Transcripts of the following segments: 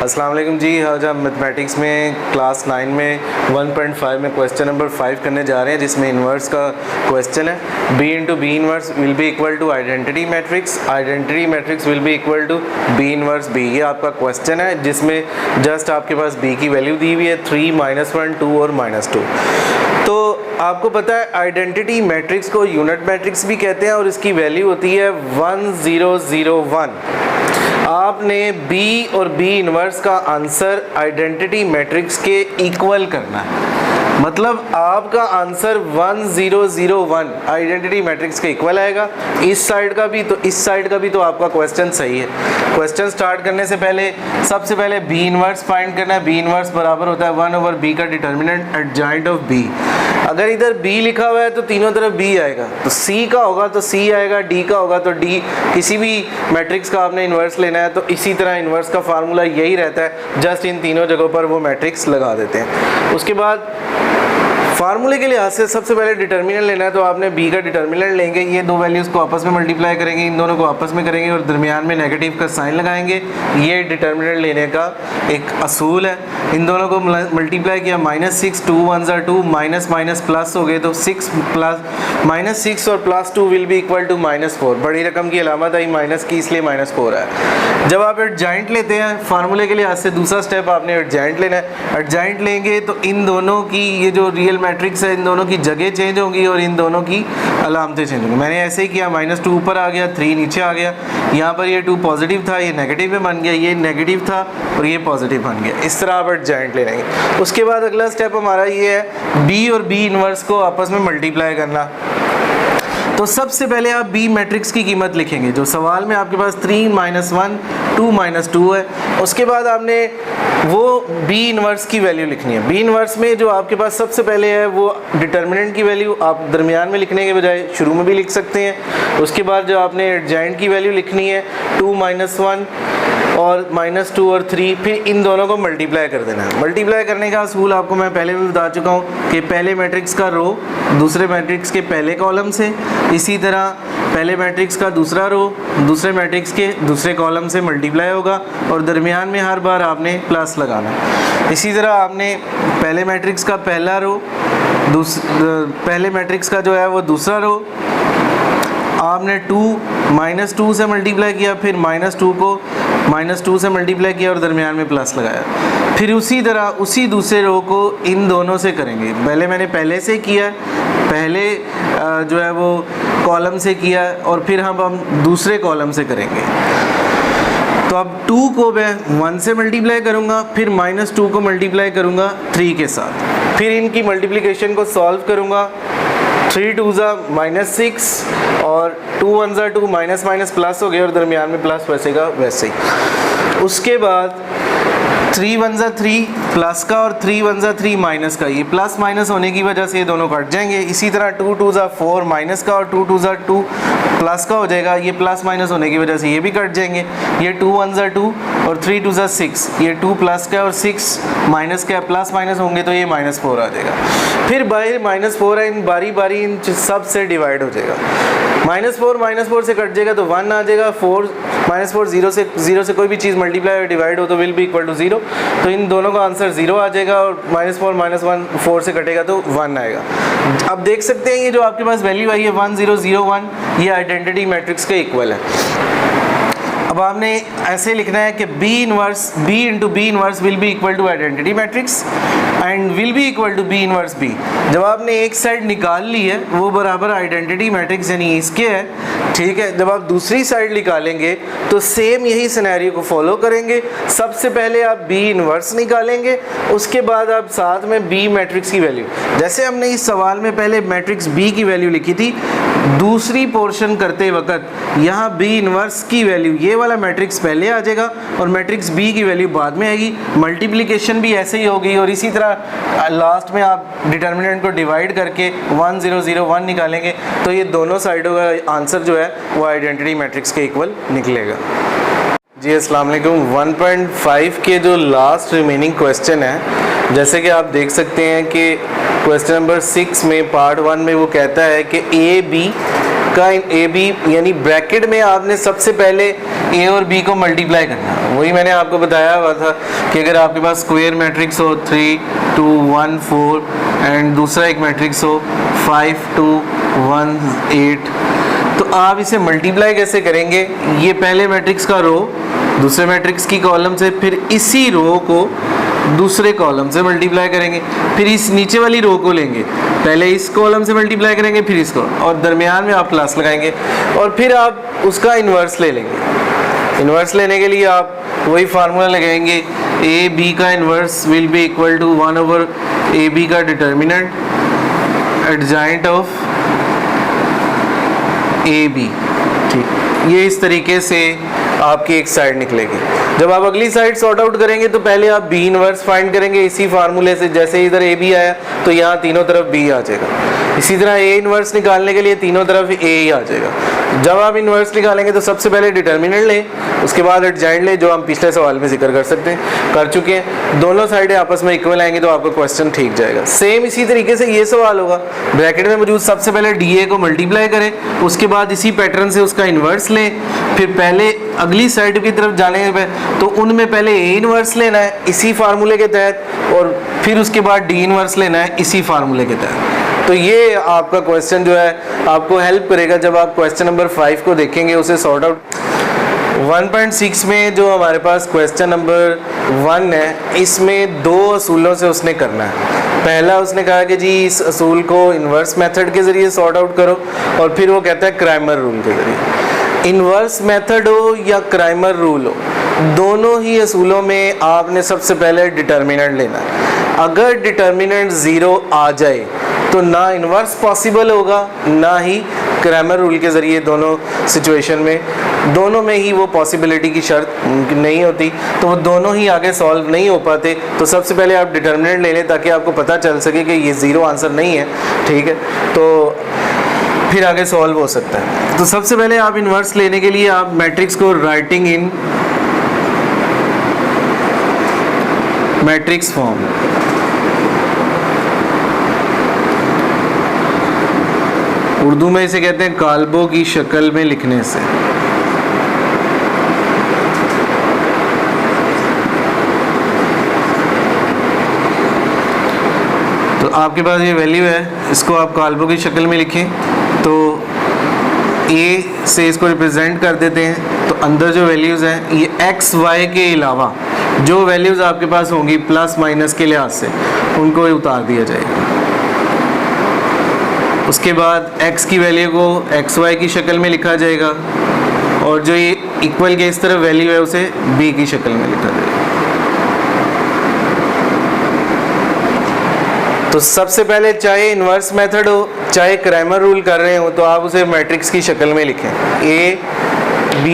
अस्सलाम वालेकुम जी। आज हम मैथमेटिक्स में क्लास 9 में 1.5 में क्वेश्चन नंबर 5 करने जा रहे हैं, जिसमें इन्वर्स का क्वेश्चन है। b into B inverse will be equal to identity matrix will be equal to b inverse b। ये आपका क्वेश्चन है जिसमें जस्ट आपके पास b की वैल्यू दी हुई है 3, -1, 2 और -2। तो आपको पता है आइडेंटिटी मैट्रिक्स को यूनिट मैट्रिक्स भी कहते हैं और इसकी वैल्यू होती है 1 0 0 1। आपने b और b इन्वर्स का आंसर आइडेंटिटी मैट्रिक्स के इक्वल करना है, मतलब आपका आंसर 1 0 0 1 आइडेंटिटी मैट्रिक्स के इक्वल आएगा। इस साइड का भी तो इस साइड का भी, तो आपका क्वेश्चन सही है। क्वेश्चन स्टार्ट करने से पहले सबसे पहले b इन्वर्स फाइंड करना है। b इन्वर्स बराबर होता है 1/b का डिटर्मिनेंट एडजॉइंट ऑफ b। अगर इधर b लिखा हुआ है तो तीनों तरफ b आएगा, तो c का होगा तो c आएगा, d का होगा तो d। किसी भी मैट्रिक्स का आपने इन्वर्स लेना है तो इसी तरह इन्वर्स का फार्मूला यही रहता है, जस्ट इन तीनों जगहों पर वो मैट्रिक्स लगा देते हैं। उसके बाद फार्मूले के लिहाज से सबसे पहले डिटर्मिनेंट लेना है, तो आपने b का डिटर्मिनेंट लेंगे, ये दो वैल्यूज़ को आपस में मल्टीप्लाई करेंगे, इन दोनों को आपस में करेंगे और दरमियान में नेगेटिव का साइन लगाएंगे। ये डिटर्मिनेंट लेने का एक असूल है। इन दोनों को मल्टीप्लाई किया, -6 2 1 2 माइनस प्लस हो गए, तो 6 और +2 विल बी इक्वल टू -4। बड़ी रकम की अलामत आई माइनस की, इसलिए -4 है। जब आप एडजॉइंट लेते हैं फार्मूले के लिहाज से, दूसरा स्टेप आपने एडजॉइंट लेना है। एडजॉइंट लेंगे तो इन दोनों की ये जो रियल मैट्रिक्स है, इन दोनों की जगह चेंज होंगी और इन दोनों की अलामतें चेंज होंगी। मैंने ऐसे ही किया, -2 ऊपर आ गया, 3 नीचे आ गया। यहाँ पर ये 2 पॉजिटिव था, ये नेगेटिव में बन गया, ये नेगेटिव था और ये पॉजिटिव बन गया। इस तरह आप एडजॉइंट ले लेंगे। उसके बाद अगला स्टेप हमारा ये है b और b इन्वर्स को आपस में मल्टीप्लाई करना। तो सबसे पहले आप b मैट्रिक्स की कीमत लिखेंगे, जो सवाल में आपके पास 3 -1 2 -2 है। उसके बाद आपने वो b इन्वर्स की वैल्यू लिखनी है। b इन्वर्स में जो आपके पास सबसे पहले है वो डिटर्मिनेंट की वैल्यू आप दरमियान में लिखने के बजाय शुरू में भी लिख सकते हैं। उसके बाद जो आपने एडजॉइंट की वैल्यू लिखनी है 2 -1 और -2 और 3, फिर इन दोनों को मल्टीप्लाई कर देना है। मल्टीप्लाई करने का असूल आपको मैं पहले भी बता चुका हूँ कि पहले मैट्रिक्स का रो दूसरे मैट्रिक्स के पहले कॉलम से, इसी तरह पहले मैट्रिक्स का दूसरा रो दूसरे मैट्रिक्स के दूसरे कॉलम से मल्टीप्लाई होगा और दरमियान में हर बार आपने प्लस लगाना है। इसी तरह आपने पहले मैट्रिक्स का पहला रो पहले मैट्रिक्स का जो है वो दूसरा रो आपने -2 से मल्टीप्लाई किया, फिर -2 को -2 से मल्टीप्लाई किया और दरमियान में प्लस लगाया। फिर उसी तरह उसी दूसरे रो को इन दोनों से करेंगे। पहले मैंने पहले से किया, पहले जो है वो कॉलम से किया और फिर हम दूसरे कॉलम से करेंगे। तो अब 2 को मैं 1 से मल्टीप्लाई करूँगा, फिर -2 को मल्टीप्लाई करूँगा 3 के साथ, फिर इनकी मल्टीप्लिकेशन को सॉल्व करूँगा। 3 2 -6 और 2 1 2 माइनस प्लस हो गया और दरमियान में प्लस वैसे का वैसे ही। उसके बाद 3 1 3 प्लस का और 3 1 3 माइनस का, ये प्लस माइनस होने की वजह से ये दोनों कट जाएंगे। इसी तरह 2 2 4 माइनस का और 2 2 2 प्लस का हो जाएगा, ये प्लस माइनस होने की वजह से ये भी कट जाएंगे। ये 2 1 2 और 3 2 6, ये 2 प्लस का और 6 माइनस का, प्लस माइनस होंगे तो ये -4 आ जाएगा। फिर बाई -4 है, इन बारी बारी इन सब से डिवाइड हो जाएगा। -4 से कट जाएगा तो 1 आ जाएगा। 4 -4 0 से कोई भी चीज़ मल्टीप्लाई और डिवाइड हो तो विल बी इक्वल टू 0, तो इन दोनों का आंसर 0 आ जाएगा और -4 -1 4 से कटेगा तो 1 आएगा। अब देख सकते हैं ये जो आपके पास वैल्यू आई है 1 0 0 1, ये आइडेंटिटी मैट्रिक्स के इक्वल है। अब आपने ऐसे लिखना है कि b into B inverse will be equal to identity matrix and will be equal to b inverse b। जब आपने एक साइड निकाल ली है वो बराबर आइडेंटिटी मैट्रिक्स यानी इसके है, ठीक है। जब आप दूसरी साइड निकालेंगे तो सेम यही सिनेरियो को फॉलो करेंगे। सबसे पहले आप b इन्वर्स निकालेंगे, उसके बाद आप साथ में b मैट्रिक्स की वैल्यू, जैसे हमने इस सवाल में पहले मैट्रिक्स b की वैल्यू लिखी थी, दूसरी पोर्शन करते वक्त यहाँ b इन्वर्स की वैल्यू, ये वाला मैट्रिक्स पहले आ जाएगा और मैट्रिक्स b की वैल्यू बाद में आएगी। मल्टीप्लिकेशन भी ऐसे ही होगी और इसी तरह लास्ट में आप डिटर्मिनेंट को डिवाइड करके 1 0 0 1 निकालेंगे तो ये दोनों साइडों का आंसर जो है वो आइडेंटिटी मैट्रिक्स के इक्वल निकलेगा। जी अस्सलाम वालेकुम। 1.5 के जो लास्ट रिमेनिंग क्वेश्चन है, जैसे कि आप देख सकते हैं कि क्वेश्चन नंबर 6 में पार्ट 1 में वो कहता है कि ए बी यानी ब्रैकेट में आपने सबसे पहले ए और बी को मल्टीप्लाई करना है। वही मैंने आपको बताया हुआ था कि अगर आपके पास स्क्वायर मैट्रिक्स हो 3 2 1 4 एंड दूसरा एक मैट्रिक्स हो 5 2 1 8, तो आप इसे मल्टीप्लाई कैसे करेंगे? ये पहले मैट्रिक्स का रो दूसरे मैट्रिक्स की कॉलम से, फिर इसी रो को दूसरे कॉलम से मल्टीप्लाई करेंगे, फिर इस नीचे वाली रो को लेंगे, पहले इस कॉलम से मल्टीप्लाई करेंगे, फिर इसको, और दरमियान में आप प्लस लगाएंगे और फिर आप उसका इन्वर्स ले लेंगे। इन्वर्स लेने के लिए आप वही फार्मूला लगाएंगे, ए बी का inverse will be equal to 1 A B का determinant adjoint of A B. ठीक, ये इस तरीके से आपकी एक साइड निकलेगी। जब आप अगली साइड सॉर्ट आउट करेंगे तो पहले आप बी इनवर्स फाइंड करेंगे इसी फार्मूले से। जैसे इधर ए बी आया तो यहाँ तीनों तरफ बी आ जाएगा। इसी तरह ए इनवर्स निकालने के लिए तीनों तरफ ए ही आ जाएगा। जब आप इनवर्स निकालेंगे तो सबसे पहले डिटर्मिनेंट लें, उसके बाद एडजॉइंट लें, जो हम पिछले सवाल में जिक्र कर चुके हैं। दोनों साइडें आपस में इक्वल आएंगे तो आपका क्वेश्चन ठीक जाएगा। सेम इसी तरीके से ये सवाल होगा, ब्रैकेट में मौजूद सबसे पहले डी ए को मल्टीप्लाई करें, उसके बाद इसी पैटर्न से उसका इन्वर्स लें, फिर पहले अगली साइड की तरफ जाने तो उनमें पहले ए इनवर्स लेना है इसी फार्मूले के तहत, और फिर उसके बाद डी इनवर्स लेना है इसी फार्मूले के तहत। तो ये आपका क्वेश्चन जो है आपको हेल्प करेगा जब आप क्वेश्चन नंबर 5 को देखेंगे, उसे सॉर्ट आउट। 1.6 में जो हमारे पास क्वेश्चन नंबर 1 है, इसमें दो असूलों से उसने करना है। पहला उसने कहा कि जी इस असूल को इन्वर्स मेथड के ज़रिए सॉर्ट आउट करो, और फिर वो कहता है क्राइमर रूल के ज़रिए। इन्वर्स मेथड हो या क्राइमर रूल हो, दोनों ही असूलों में आपने सबसे पहले डिटर्मिनेंट लेना है। अगर डिटर्मिनेंट 0 आ जाए तो ना इन्वर्स पॉसिबल होगा ना ही क्रैमर रूल के ज़रिए। दोनों सिचुएशन में दोनों में ही वो पॉसिबिलिटी की शर्त नहीं होती, तो वो दोनों ही आगे सॉल्व नहीं हो पाते। तो सबसे पहले आप डिटर्मिनेंट ले लें ताकि आपको पता चल सके कि ये 0 आंसर नहीं है। ठीक है, तो फिर आगे सॉल्व हो सकता है। तो सबसे पहले आप इन्वर्स लेने के लिए आप मैट्रिक्स को writing in matrix form, Urdu में इसे कहते हैं काल्बों की शक्ल में लिखने से। तो आपके पास ये वैल्यू है, इसको आप काल्बों की शक्ल में लिखें। तो ए से इसको रिप्रेजेंट कर देते हैं, तो अंदर जो वैल्यूज़ हैं ये एक्स वाई के अलावा जो वैल्यूज़ आपके पास होंगी प्लस माइनस के लिहाज से, उनको उतार दिया जाएगा। उसके बाद x की वैल्यू को एक्स वाई की शक्ल में लिखा जाएगा, और जो ये इक्वल के इस तरफ वैल्यू है उसे b की शक्ल में लिखा जाएगा। तो सबसे पहले चाहे इन्वर्स मेथड हो चाहे क्रैमर रूल कर रहे हो, तो आप उसे मैट्रिक्स की शक्ल में लिखें। a b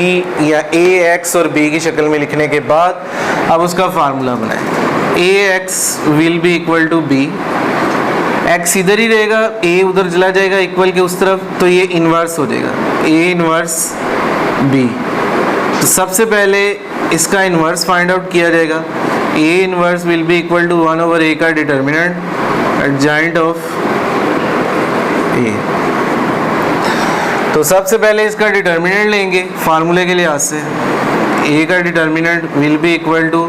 या a x और b की शक्ल में लिखने के बाद अब उसका फार्मूला बनाएं। ax will be equal to b, x इधर ही रहेगा, a उधर चला जाएगा इक्वल के उस तरफ, तो ये इन्वर्स हो जाएगा a इन्वर्स b। तो सबसे पहले इसका इन्वर्स फाइंड आउट किया जाएगा। a inverse will be equal to 1/a का डिटर्मिनेंट एडजॉइंट ऑफ a। तो सबसे पहले इसका डिटर्मिनेंट लेंगे फार्मूले के लिहाज से। a का determinant will be equal to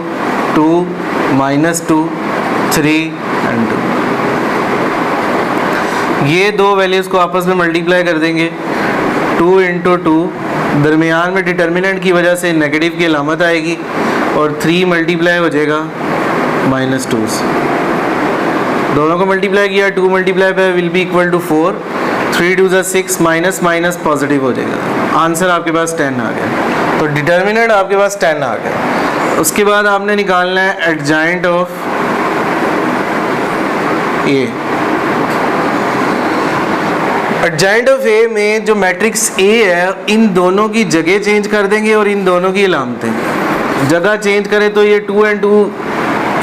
2 -2 3 and 2। ये दो वैल्यूज़ को आपस में मल्टीप्लाई कर देंगे। 2 × 2, दरमियान में डिटर्मिनेंट की वजह से नेगेटिव की अलामत आएगी, और 3 मल्टीप्लाई हो जाएगा -2 से। दोनों को मल्टीप्लाई किया, 2 मल्टीप्लाई पे will be equal to 4, 3 2 = 6, minus minus positive हो जाएगा। आंसर आपके पास 10 आ गया। तो डिटर्मिनेंट आपके पास 10 आ गया। उसके बाद आपने निकालना है adjoint of A. Adjoint of A में जो मैट्रिक्स ए है, इन दोनों की जगह चेंज कर देंगे और इन दोनों की अलामतें। जगह चेंज करें तो ये 2 and 2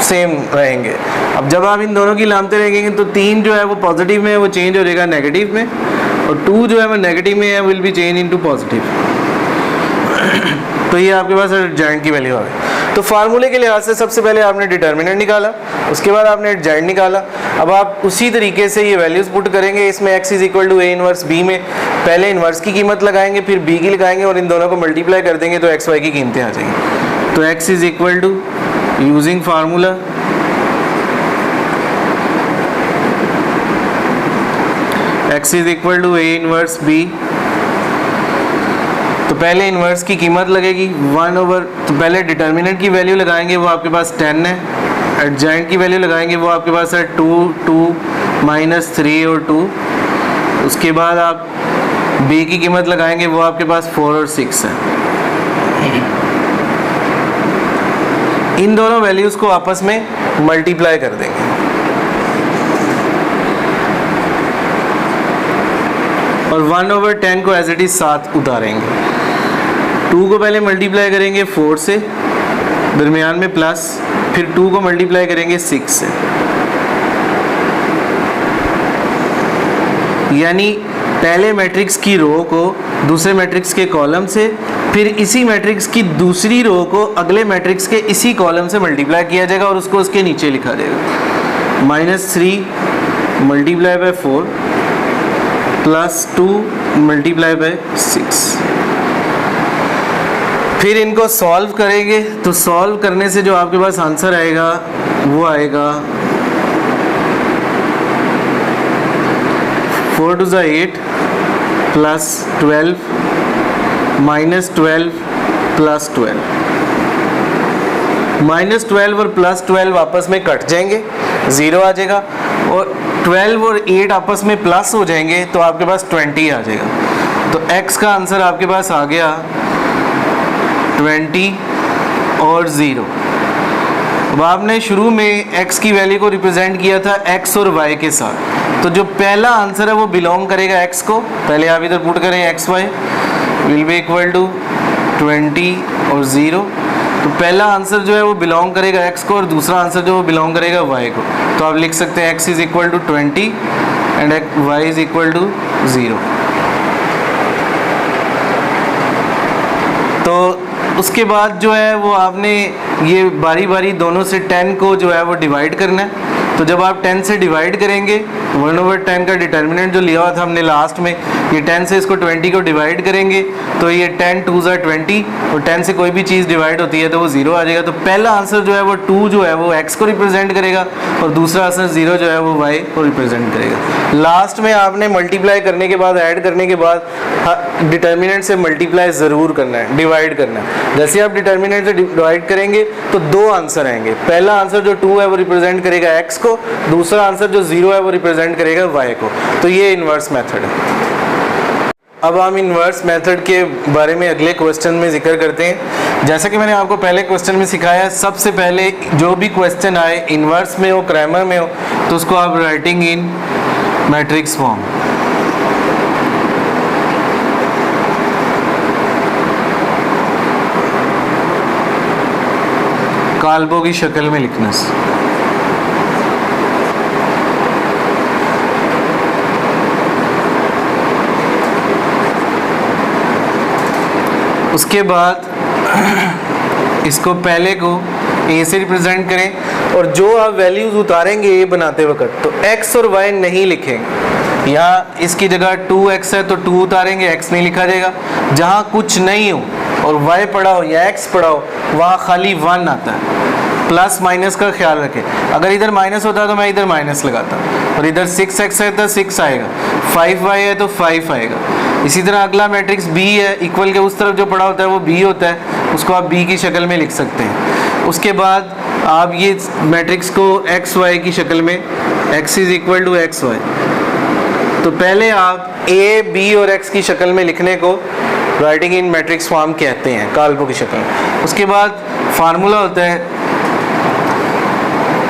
सेम रहेंगे। अब जब आप इन दोनों की अलामतें रहेंगे तो 3 जो है वो पॉजिटिव में है, वो चेंज हो जाएगा नेगेटिव में, और 2 जो है वो नेगेटिव में है, will be change into positive. तो ये आपके पास एडजॉइंट की वैल्यू आ गई। तो फार्मूले के लिहाज से सबसे पहले आपने डिटर्मिनेंट निकाला, उसके बाद आपने एडजॉइंट निकाला। अब आप उसी तरीके से ये वैल्यूज पुट करेंगे। इसमें x is equal to a inverse b में पहले इनवर्स की कीमत लगाएंगे, फिर b की लगाएंगे और इन दोनों को मल्टीप्लाई कर देंगे तो x y की कीमतें आ जाएंगी। तो x is equal to using formula x is equal to a inverse b। तो पहले इन्वर्स की कीमत लगेगी 1 ओवर, तो पहले डिटर्मिनेंट की वैल्यू लगाएंगे, वो आपके पास 10 है। एडजॉइंट की वैल्यू लगाएंगे, वो आपके पास है 2, 2 माइनस 3 और 2। उसके बाद आप b की कीमत लगाएंगे, वो आपके पास 4 और 6 है। इन दोनों वैल्यूज़ को आपस में मल्टीप्लाई कर देंगे और 1 ओवर 10 को एज इट इज साथ उतारेंगे। 2 को पहले मल्टीप्लाई करेंगे 4 से, दरमियान में प्लस, फिर 2 को मल्टीप्लाई करेंगे 6 से, यानी पहले मैट्रिक्स की रो को दूसरे मैट्रिक्स के कॉलम से, फिर इसी मैट्रिक्स की दूसरी रो को अगले मैट्रिक्स के इसी कॉलम से मल्टीप्लाई किया जाएगा और उसको उसके नीचे लिखा जाएगा। -3 multiply by 4 plus 2 multiply by 6। फिर इनको सॉल्व करेंगे, तो सॉल्व करने से जो आपके पास आंसर आएगा वो आएगा 4 to 8 प्लस 12 माइनस 12 प्लस 12। -12 और प्लस 12 आपस में कट जाएंगे, 0 आ जाएगा, और 12 और 8 आपस में प्लस हो जाएंगे तो आपके पास 20 आ जाएगा। तो x का आंसर आपके पास आ गया 20 और 0। अब आपने शुरू में x की वैल्यू को रिप्रेजेंट किया था x और y के साथ, तो जो पहला आंसर है वो बिलोंग करेगा x को। पहले आप इधर पुट करें x y will be equal to 20 और 0। तो पहला आंसर जो है वो बिलोंग करेगा x को और दूसरा आंसर जो वो बिलोंग करेगा y को। तो आप लिख सकते हैं x is equal to 20 and y is equal to 0। तो उसके बाद जो है वो आपने ये बारी बारी दोनों से 10 को जो है वो डिवाइड करना है। तो जब आप 10 से डिवाइड करेंगे, 1 ओवर 10 का डिटर्मिनेंट जो लिया हुआ था हमने लास्ट में, ये 10 से इसको 20 को डिवाइड करेंगे तो ये 10 2 ज़ा 20, और 10 से कोई भी चीज़ डिवाइड होती है तो वो 0 आ जाएगा। तो पहला आंसर जो है वो 2 जो है वो x को रिप्रेजेंट करेगा और दूसरा आंसर 0 जो है वो y को रिप्रेजेंट करेगा। लास्ट में आपने मल्टीप्लाई करने के बाद, ऐड करने के बाद डिटर्मिनेंट से मल्टीप्लाई ज़रूर करना है, डिवाइड करना है। जैसे आप डिटर्मिनेंट से डिवाइड करेंगे तो 2 आंसर आएंगे। पहला आंसर जो 2 है वो रिप्रेजेंट करेगा x को, दूसरा आंसर जो 0 है वो रिप्रेजेंट करेगा y को। तो ये इन्वर्स मेथड है। अब हम इन्वर्स मेथड के बारे में अगले क्वेश्चन में जिक्र करते हैं। जैसा कि मैंने आपको पहले क्वेश्चन में सिखाया, सबसे पहले जो भी क्वेश्चन आए इन्वर्स में हो, क्रैमर में हो, तो उसको आप राइटिंग इन मैट्रिक्स फॉर्म। काल्बो की शक्ल में लिखना। उसके बाद इसको पहले को a से रिप्रेजेंट करें और जो आप वैल्यूज उतारेंगे a बनाते वक्त, तो x और y नहीं लिखेंगे। यहाँ इसकी जगह 2x है तो 2 उतारेंगे, x नहीं लिखा जाएगा। जहाँ कुछ नहीं हो और y पड़ा हो या x पड़ा हो, वहाँ खाली 1 आता है। प्लस माइनस का ख्याल रखें, अगर इधर माइनस होता तो मैं इधर माइनस लगाता, और इधर 6x है तो 6 आएगा, 5y है तो 5 आएगा। इसी तरह अगला मैट्रिक्स b है, इक्वल के उस तरफ जो पड़ा होता है वो b होता है, उसको आप b की शक्ल में लिख सकते हैं। उसके बाद आप ये मैट्रिक्स को एक्स वाई की शक्ल में, x is equal to X Y, तो पहले आप a b और x की शक्ल में लिखने को राइटिंग इन मैट्रिक्स फॉर्म कहते हैं, काल्बो की शक्ल में। उसके बाद फार्मूला होता है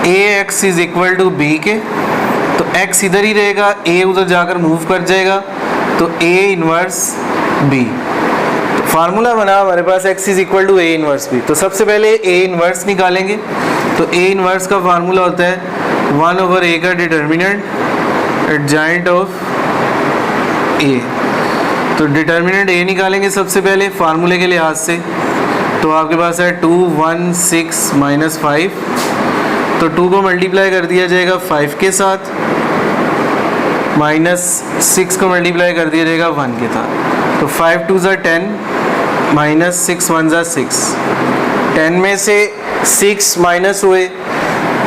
ax is equal to b के, तो x इधर ही रहेगा, a उधर जाकर मूव कर जाएगा, तो a इनवर्स b। तो फार्मूला बना हमारे पास x is equal to a inverse b। तो सबसे पहले a इनवर्स निकालेंगे, तो a इनवर्स का फार्मूला होता है 1 ओवर a का डिटर्मिनेंट एडजॉइंट ऑफ a। तो डिटर्मिनेंट a निकालेंगे सबसे पहले फार्मूले के लिहाज से, तो आपके पास है 2 1 6 माइनस 5, तो 2 को मल्टीप्लाई कर दिया जाएगा 5 के साथ, माइनस 6 को मल्टीप्लाई कर दिया जाएगा 1 के साथ, तो 5 2 ज़ा 10 माइनस 6 1 ज़ा 6, 10 में से 6 माइनस हुए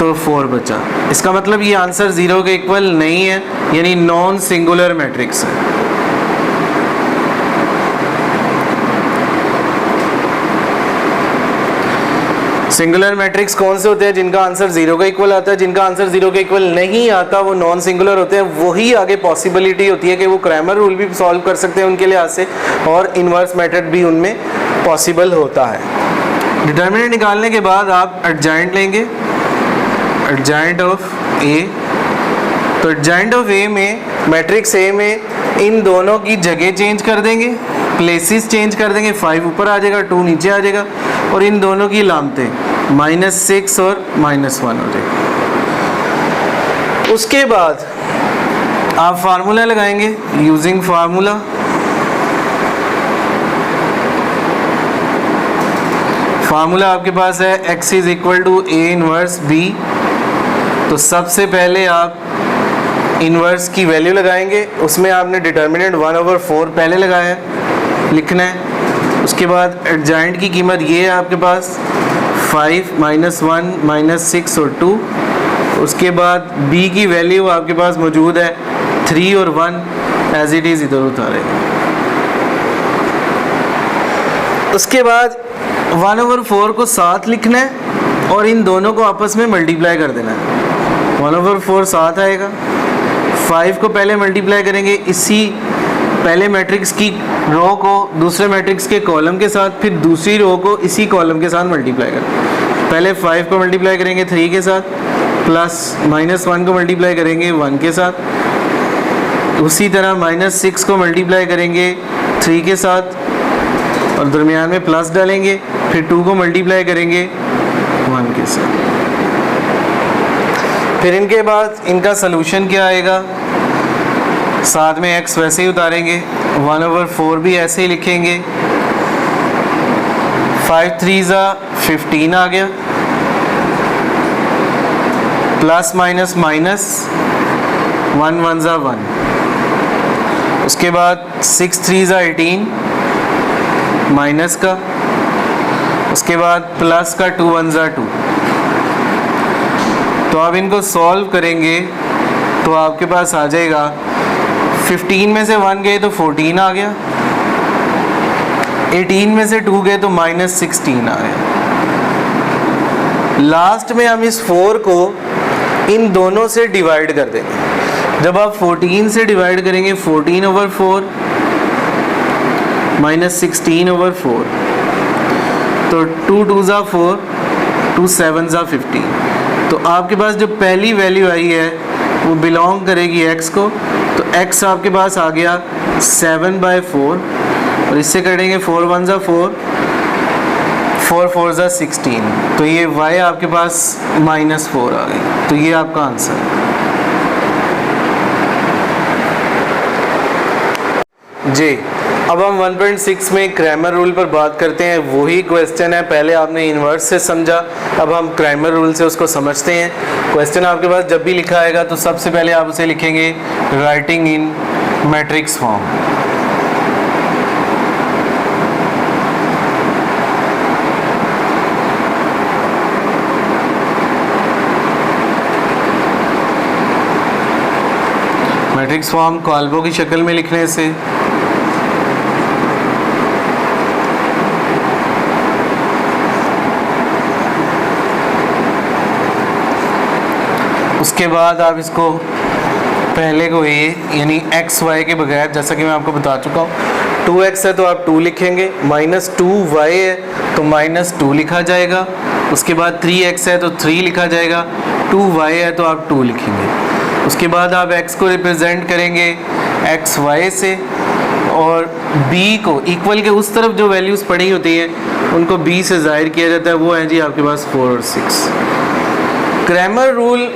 तो 4 बचा। इसका मतलब ये आंसर 0 के इक्वल नहीं है, यानी नॉन सिंगुलर मैट्रिक्स है। सिंगुलर मैट्रिक्स कौन से होते हैं? जिनका आंसर 0 के इक्वल आता है। जिनका आंसर 0 के इक्वल नहीं आता वो नॉन सिंगुलर होते हैं। वही आगे पॉसिबिलिटी होती है कि वो क्रैमर रूल भी सॉल्व कर सकते हैं उनके लिहाज से, और इन्वर्स मेथड भी उनमें पॉसिबल होता है। डिटर्मिनेंट निकालने के बाद आप एडजॉइंट लेंगे, एडजॉइंट ऑफ ए। तो एडजॉइंट ऑफ ए में, मैट्रिक्स ए में इन दोनों की जगह चेंज कर देंगे, प्लेसेस चेंज कर देंगे। 5 ऊपर आ जाएगा, 2 नीचे आ जाएगा, और इन दोनों की लामतें -6 और -1 हो जाएगी। उसके बाद आप फार्मूला लगाएंगे, यूजिंग फार्मूला। फार्मूला आपके पास है x is equal to a inverse b। तो सबसे पहले आप इनवर्स की वैल्यू लगाएंगे, उसमें आपने डिटर्मिनेंट 1/4 पहले लगाया है, लिखना है। उसके बाद एडजॉइंट की कीमत ये है आपके पास 5 -1 -6 और 2। उसके बाद b की वैल्यू आपके पास मौजूद है 3 और 1, एज इट इज़ इधर उतारेगा। उसके बाद 1/4 को साथ लिखना है और इन दोनों को आपस में मल्टीप्लाई कर देना है। 1/4 साथ आएगा, 5 को पहले मल्टीप्लाई करेंगे इसी पहले मैट्रिक्स की रो को दूसरे मैट्रिक्स के कॉलम के साथ, फिर दूसरी रो को इसी कॉलम के साथ मल्टीप्लाई करें। पहले 5 को मल्टीप्लाई करेंगे 3 के साथ, प्लस -1 को मल्टीप्लाई करेंगे 1 के साथ, उसी तरह -6 को मल्टीप्लाई करेंगे 3 के साथ और दरमियान में प्लस डालेंगे, फिर 2 को मल्टीप्लाई करेंगे 1 के साथ। फिर इनके बाद इनका सलूशन क्या आएगा, साथ में x वैसे ही उतारेंगे, 1/4 भी ऐसे ही लिखेंगे। 5 3 ज़ा 15 आ गया, प्लस माइनस माइनस 1 1 ज़ा 1। उसके बाद 6 3 ज़ा 18 माइनस का, उसके बाद प्लस का 2 1 ज़ा 2। तो अब इनको सॉल्व करेंगे तो आपके पास आ जाएगा 15 में से 1 गए तो 14 आ गया, 18 में से 2 गए तो -16 आ गया। लास्ट में हम इस 4 को इन दोनों से डिवाइड कर देंगे। जब आप 14 से डिवाइड करेंगे 14/4 -16/4, तो 2 2 ज़ा 4, 2 7 ज़ा 15। तो आपके पास जो पहली वैल्यू आई है वो बिलोंग करेगी x को, तो x आपके पास आ गया 7/4 और इससे करेंगे 4 1 ज़ा 4, 4 4 ज़ा 16। तो ये y आपके पास -4 आ गई। तो ये आपका आंसर है। जी, अब हम 1.6 में क्रैमर रूल पर बात करते हैं। वही क्वेश्चन है, पहले आपने इन्वर्स से समझा, अब हम क्रैमर रूल से उसको समझते हैं। क्वेश्चन आपके पास जब भी लिखा आएगा तो सबसे पहले आप उसे लिखेंगे writing in matrix form. Matrix form कॉलमों की शक्ल में लिखने से उसके बाद आप इसको पहले को ये यानी x y के बगैर, जैसा कि मैं आपको बता चुका हूँ, 2x है तो आप 2 लिखेंगे, -2y है तो -2 लिखा जाएगा। उसके बाद 3x है तो 3 लिखा जाएगा, 2y है तो आप 2 लिखेंगे। उसके बाद आप x को रिप्रेजेंट करेंगे xy से और b को इक्वल के उस तरफ जो वैल्यूज़ पड़ी होती हैं उनको b से ज़ाहिर किया जाता है, वो है जी आपके पास 4 और 6। क्रैमर रूल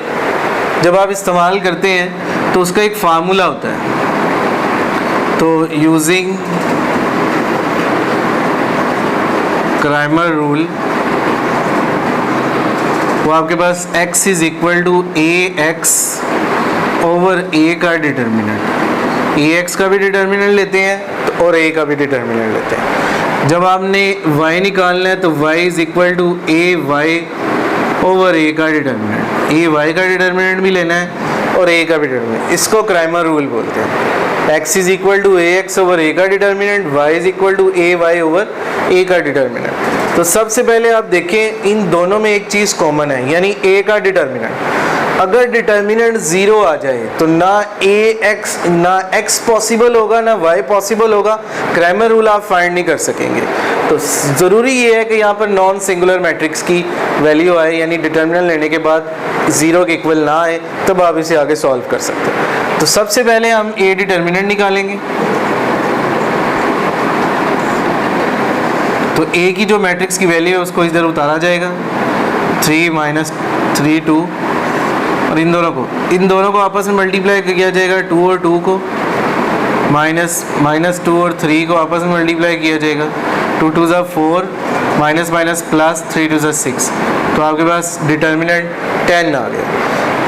जब आप इस्तेमाल करते हैं तो उसका एक फार्मूला होता है। तो यूजिंग क्राइमर रूल, वो आपके पास x is equal to A X over A का डिटर्मिनेंट, ए एक्स का भी डिटर्मिनेंट लेते हैं और a का भी डिटर्मिनेंट लेते हैं। जब आपने y निकालना है तो y is equal to A Y over a का डिटर्मिनेंट, ए वाई का डिटर्मिनेंट भी लेना है और a का भी डिटर्मिनेंट, इसको क्राइमर रूल बोलते हैं। x is equal to A X over a का determinant, y is equal to A Y over a का डिटर्मिनेंट। तो सबसे पहले आप देखें इन दोनों में एक चीज़ कॉमन है, यानी a का डिटर्मिनेंट। अगर डिटर्मिनेंट ज़ीरो आ जाए तो ना x पॉसिबल होगा ना y पॉसिबल होगा, क्राइमर रूल आप फाइंड नहीं कर सकेंगे। तो ज़रूरी ये है कि यहाँ पर नॉन सिंगुलर मैट्रिक्स की वैल्यू आए, यानी डिटर्मिनेंट लेने के बाद ज़ीरो के इक्वल ना आए, तब आप इसे आगे सॉल्व कर सकते हैं। तो सबसे पहले हम a डिटर्मिनेंट निकालेंगे। तो a की जो मैट्रिक्स की वैल्यू है उसको इधर उतारा जाएगा, 3 माइनस 3 2, और इन दोनों को आपस में मल्टीप्लाई किया जाएगा, 2 और 2 को, माइनस 2 और 3 को आपस में मल्टीप्लाई किया जाएगा, 2 2 ज़ा 4, माइनस माइनस प्लस 3 2 ज़ा 6, तो आपके पास डिटर्मिनेंट 10 आ गया।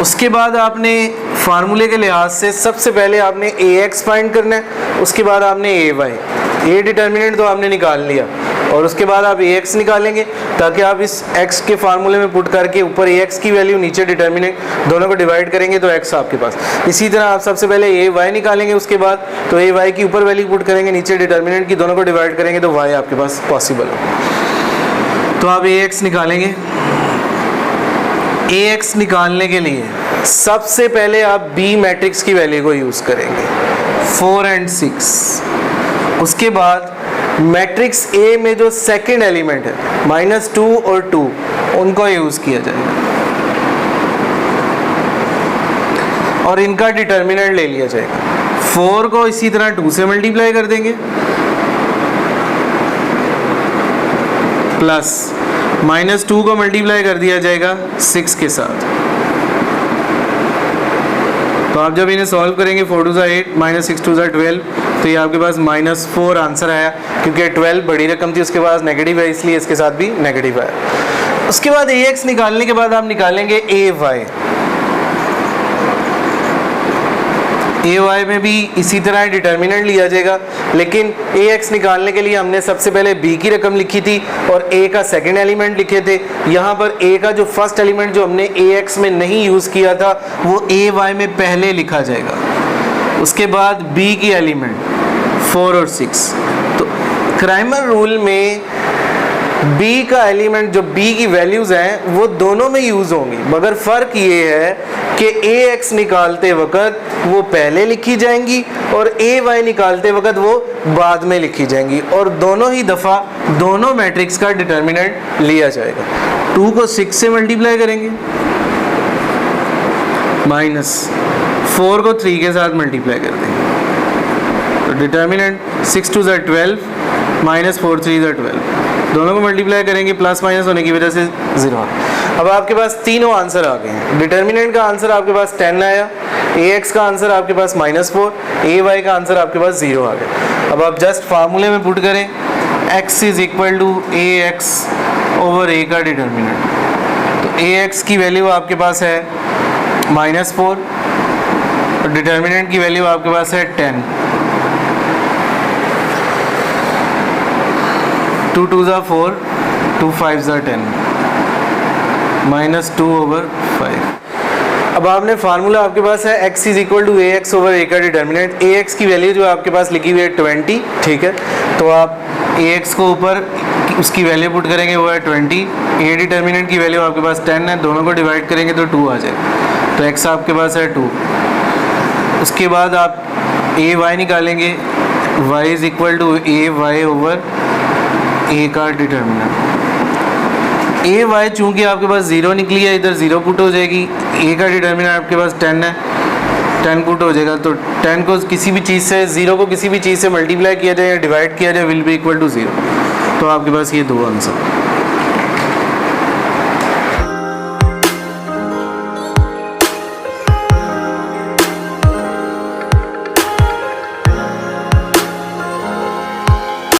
उसके बाद आपने फार्मूले के लिहाज से सबसे पहले आपने ए एक्स फाइंड करना है, उसके बाद आपने ए वाई, ए डिटर्मिनेंट तो आपने निकाल लिया और उसके बाद आप ए एक्स निकालेंगे, ताकि आप इस x के फार्मूले में पुट करके ऊपर ए एक्स की वैल्यू नीचे डिटर्मिनेंट, दोनों को डिवाइड करेंगे तो x आपके पास। इसी तरह आप सबसे पहले ए वाई निकालेंगे, उसके बाद तो ए वाई की ऊपर वैल्यू पुट करेंगे, नीचे डिटर्मिनेंट की, दोनों को डिवाइड करेंगे तो y आपके पास पॉसिबल हो। तो आप ए एक्स निकालेंगे। ए एक्स निकालने के लिए सबसे पहले आप b मैट्रिक्स की वैल्यू को यूज़ करेंगे, 4 और 6। उसके बाद मैट्रिक्स A में जो सेकंड एलिमेंट है -2 और 2, उनको यूज़ किया जाएगा और इनका डिटर्मिनेंट ले लिया जाएगा। 4 को इसी तरह 2 से मल्टीप्लाई कर देंगे, प्लस -2 को मल्टीप्लाई कर दिया जाएगा 6 के साथ। तो आप जब इन्हें सॉल्व करेंगे 4 2 ज़ा 8, -6 2 ज़ा 12, तो ये आपके पास -4 आंसर आया, क्योंकि 12 बड़ी रकम थी, उसके पास नेगेटिव है, इसलिए इसके साथ भी नेगेटिव है। उसके बाद ए एक्स निकालने के बाद आप निकालेंगे ए वाई। ए वाई में भी इसी तरह डिटर्मिनेंट लिया जाएगा, लेकिन ए एक्स निकालने के लिए हमने सबसे पहले बी की रकम लिखी थी और ए का सेकंड एलिमेंट लिखे थे। यहाँ पर ए का जो फर्स्ट एलिमेंट जो हमने ए एक्स में नहीं यूज़ किया था वो ए वाई में पहले लिखा जाएगा। उसके बाद बी की एलिमेंट 4 और 6। तो क्राइमर रूल में बी का एलिमेंट जो बी की वैल्यूज़ हैं वो दोनों में यूज़ होंगी, मगर फ़र्क ये है कि ए एक्स निकालते वक्त वो पहले लिखी जाएंगी और ए वाई निकालते वक्त वो बाद में लिखी जाएंगी, और दोनों ही दफ़ा दोनों मैट्रिक्स का डिटर्मिनेंट लिया जाएगा। 2 को 6 से मल्टीप्लाई करेंगे, -4 को 3 के साथ मल्टीप्लाई कर देंगे, तो डिटर्मिनेंट 6 2 ज़ा 12, -4 3 ज़ा 12, दोनों को मल्टीप्लाई करेंगे, प्लस माइनस होने की वजह से 0। अब आपके पास तीनों आंसर आ गए हैं। डिटर्मिनेंट का आंसर आपके पास 10 आया, ए एक्स का आंसर आपके पास -4, ए वाई का आंसर आपके पास 0 आ गया। अब आप जस्ट फार्मूले में पुट करें, x is equal to A X over A का डिटर्मिनेंट। तो ए एक्स की वैल्यू आपके पास है -4 और डिटर्मिनेंट की वैल्यू आपके पास है 10। 2 2 ज़ा 4, 2 5 ज़ा 10, -2/5। अब आपने फार्मूला आपके पास है x is equal to A X over A का डिटर्मिनेंट। ए एक्स की वैल्यू जो आपके पास लिखी हुई है 20, ठीक है, तो आप ए एक्स को ऊपर उसकी वैल्यू पुट करेंगे, वो है 20। ए डिटर्मिनेंट की वैल्यू आपके पास 10 है, दोनों को डिवाइड करेंगे तो 2 आ जाएगा, तो x आपके पास है 2। उसके बाद आप ए वाई निकालेंगे, y is equal to A Y over A का डिटर्मिनेंट। ए वाई चूँकि आपके पास 0 निकली है, इधर 0 पुट हो जाएगी, ए का डिटर्मिनेंट आपके पास 10 है, 10 पुट हो जाएगा, तो 10 को किसी भी चीज़ से 0 को किसी भी चीज़ से मल्टीप्लाई किया जाए या डिवाइड किया जाए विल बी इक्वल टू 0। तो आपके पास ये दो आंसर।